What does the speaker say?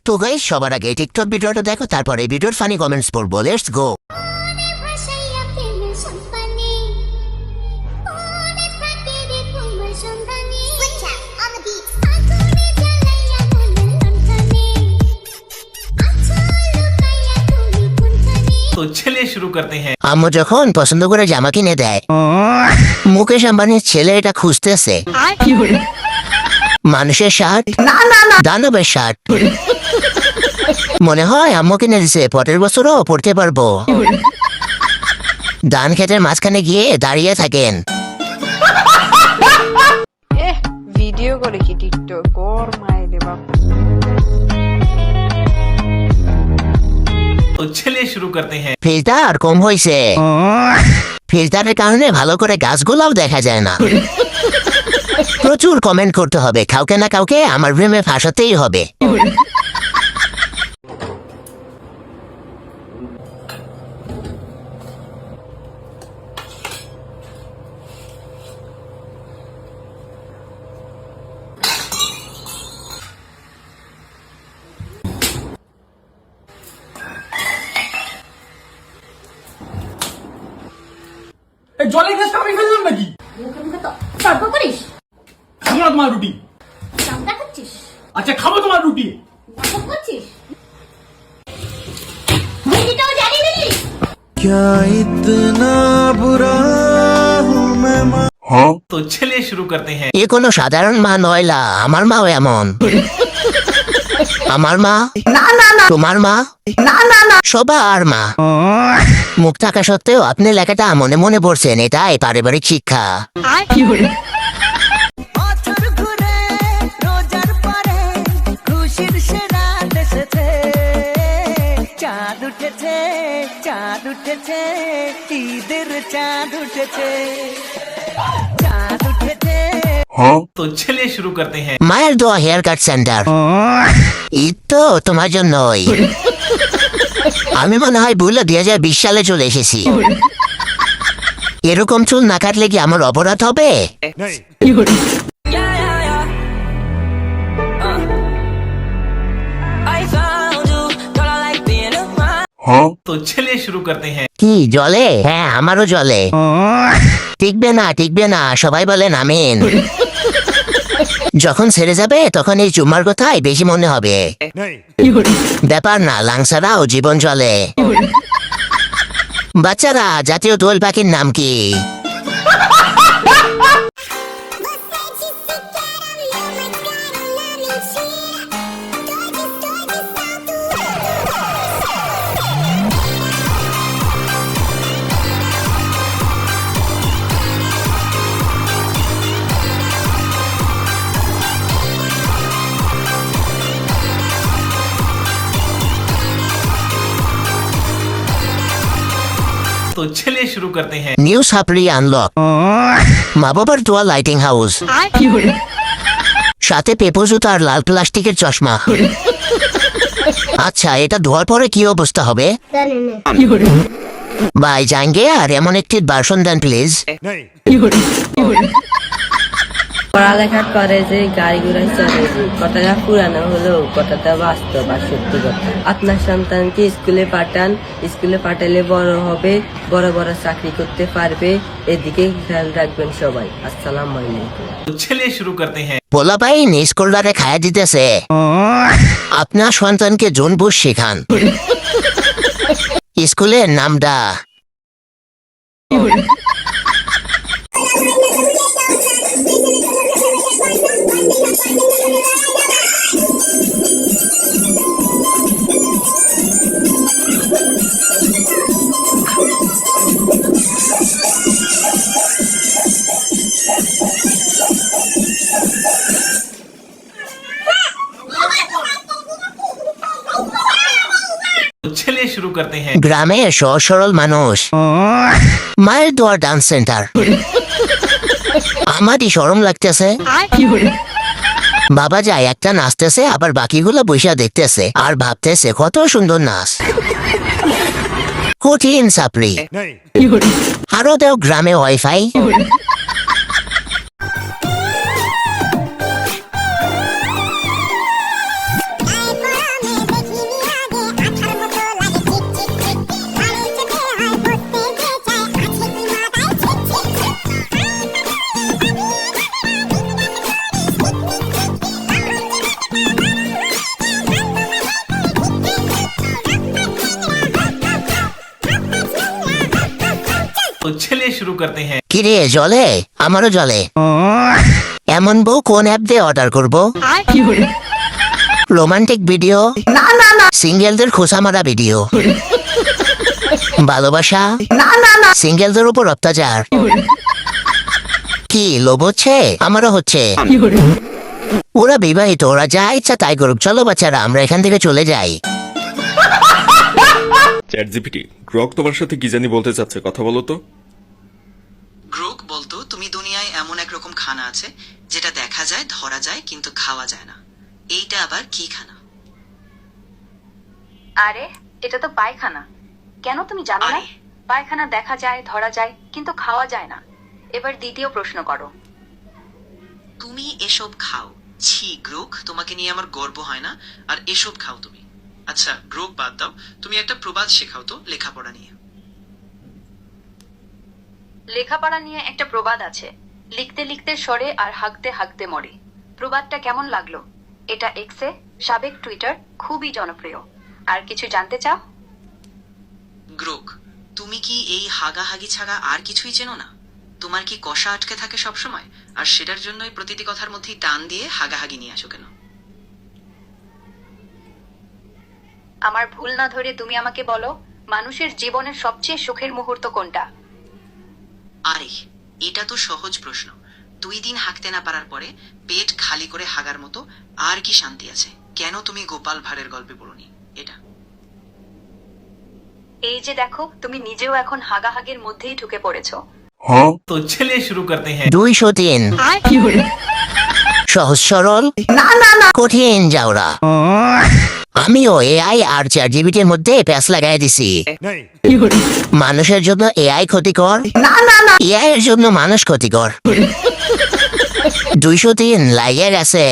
তো গাইস, সবার আগে টিকটক ভিডিওটা দেখো, তারপরে ভিডিওর ফানি কমেন্টস পড়বো। Let's go. तो चलिए शुरू करते हैं। আম্মু যখন পছন্দ করে জামা কিনে দেয়, মুকেশ আম্বানির ছেলে এটা খুঁজতেছে। মানুষের শার্ট, দানবের শার্ট। মনে হয় আম্মু কিনে দিছে, পরের বছরও পড়তে পারবো। ধান ক্ষেতের মাঝখানে গিয়ে দাঁড়িয়ে থাকেন। ভিডিও করে কি টিকটক কর মাইরে বাপ। तो चलिए शुरू करते हैं। ফিল্টার কম হয়েছে, ফিল্টারের কারণে ভালো করে গাছগুলাও দেখা যায় না। প্রচুর কমেন্ট করতে হবে, কাউকে না কাউকে আমার প্রেমে ফাঁসাতেই হবে। জলের গ্লাসটা আমি ফেললাম নাকি? মুখে মুখে তো তর্ক করিস? খাবো না তোমার রুটি। দাম দেখাচ্ছিস? আচ্ছা খাবো তোমার রুটি। নাটক করছিস? রুটিটাও জানি দিলি? तो चलिए शुरू करते हैं। এ কোনো সাধারণ মা নয়লা, আমার মাও এমন। আমার মা, তোমার মা, সবার মা। মুখ থাকা সত্ত্বেও আপনি লেখাটা মনে মনে পড়ছেন, এটাই পারিবারিক শিক্ষা। চাঁদ উঠেছে, চাঁদ উঠেছে, ঈদের চাঁদ উঠেছে, চাঁদ উঠেছে। तो चलिए शुरू करते हैं। মায়ের দোয়া হেয়ার কাট সেন্টার, ঈদ তো তোমার জন্যই। আমি মনে হয় ভুলে 2020 সালে চলে এসেছি। এরকম চুল না কাটলে কি আমার অপরাধ হবে? तो चलिए शुरू करते हैं। কি জলে? হ্যাঁ, আমারও জলে। টিকবে না, টিকবে না, সবাই বলেন আমিন। যখন ছেড়ে যাবে তখন এই চুম্মার কথাই বেশি মনে হবে। ব্যাপার না, লাংসারাও জীবন চলে। বাচ্চারা, জাতীয় দোল পাখির নাম কি? तो चलिए शुरू करते हैं। নিউ সাপড়ি আনলক, মা বাবার দোয়া লাইটিং হাউস, সাথে পেপো জুতো আর লাল প্লাস্টিকের চশমা। আচ্ছা, এটা ধোয়ার পরে কি অবস্থা হবে? ভাই যাঙ্গে, আর এমন একটি ভার্সন দেন প্লিজ। পড়ালেখা করে যে গাড়ি ঘোড়ায় চলে, কথাটা পুরানো হলেও কথাটা বাস্তব আর সত্যি কথা। আপনার সন্তানকে স্কুলে পাঠান, স্কুলে পাঠালে বড় হবে, বড় বড় চাকরি করতে পারবে, এদিকে খেয়াল রাখবেন সবাই। আসসালামু আলাইকুম। तो चलिए शुरू करते हैं। পোলা ভাই স্কুলদারে খায়া দিতেছে, আপনার সন্তানকে জোনপুর শেখান। স্কুলের নামটা तो चलिए शुरू करते हैं। গ্রামে সহজ সরল মানুষ, মায়ের দোয়ার ডান্স সেন্টার। আমারই শরম লাগতেছে। বাবা যায় একটা নাচতেছে, আবার বাকিগুলো বৈশা দেখতেছে আর ভাবতেছে কত সুন্দর নাচ। কঠিন সাপড়ি। আরো দেও গ্রামে ওয়াইফাই। करते हैं। কিরে জলে আমারও জলে এমন বউ কোন অ্যাপ দিয়ে অর্ডার করব রোমান্টিক ভিডিও সিঙ্গেলদের খোসা মারা ভিডিও ভালোবাসা সিঙ্গেলদের উপর অত্যাচার কি লোভ হচ্ছে আমারও হচ্ছে ওরা বিবাহিত ওরা যা ইচ্ছা তাই করুক চলো বাচ্চারা আমরা এখান থেকে চলে যাই চ্যাট জিপিটি গ্রক তোমার সাথে কি জানি বলতে চাচ্ছে কথা বলো তো। গ্রোক বলতো তুমি দুনিয়ায় এমন এক রকম খানা আছে যেটা দেখা যায় ধরা যায় কিন্তু খাওয়া যায় না, এইটা আবার কি খানা? আরে এটা তো পায়খানা। কেন তুমি জানো না? আরে। পায়খানা দেখা যায় ধরা যায় কিন্তু খাওয়া যায় না। এবার দ্বিতীয় প্রশ্ন করো। তুমি এসব খাও? ছি গ্রোক, তোমাকে নিয়ে আমার গর্ব হয় না। আর এসব খাও তুমি? আচ্ছা গ্রোক বাদ দাও, তুমি একটা প্রবাদ শেখাও তো লেখাপড়া নিয়ে। লেখাপড়া নিয়ে একটা প্রবাদ আছে, লিখতে লিখতে সরে আর হাঁকতে হাঁকতে মরে। প্রবাদটা কেমন লাগলো? এটা এক্সে সাবেক টুইটার খুবই জনপ্রিয়। আর কিছু জানতে চাও? গ্রোক, তুমি কি এই হাগাহাগি ছাড়া আর কিছুই চেনো না? তোমার কি কষা আটকে থাকে সব সময়? আর সেটার জন্যই প্রতিটি কথার মধ্যেই টান দিয়ে হাগাহাগি নিয়ে আসো কেন? আমার ভুল না ধরে তুমি আমাকে বলো, মানুষের জীবনের সবচেয়ে সুখের মুহূর্ত কোনটা? আরে এটা তো সহজ প্রশ্ন। 2 দিন হাঁকতে না পারার পরে পেট খালি করে হাগার মতো আর কি শান্তি আছে? কেন তুমি গোপাল ভাঁড়ের গল্পে পড়োনি এটা? এই যে দেখো, তুমি নিজেও এখন হাগাহাগির মধ্যেই ঢুকে পড়েছো। तो चलिए शुरू करते हैं। 203 সহজ সরল কঠিন যাওরা আমিও এআই আর চ্যাট জিপিটির মধ্যে প্যাচ লাগাই দিছি মানুষের জন্য এআই ক্ষতিকর এআই এর জন্য মানুষ ক্ষতিকর 203 লাইগের আছে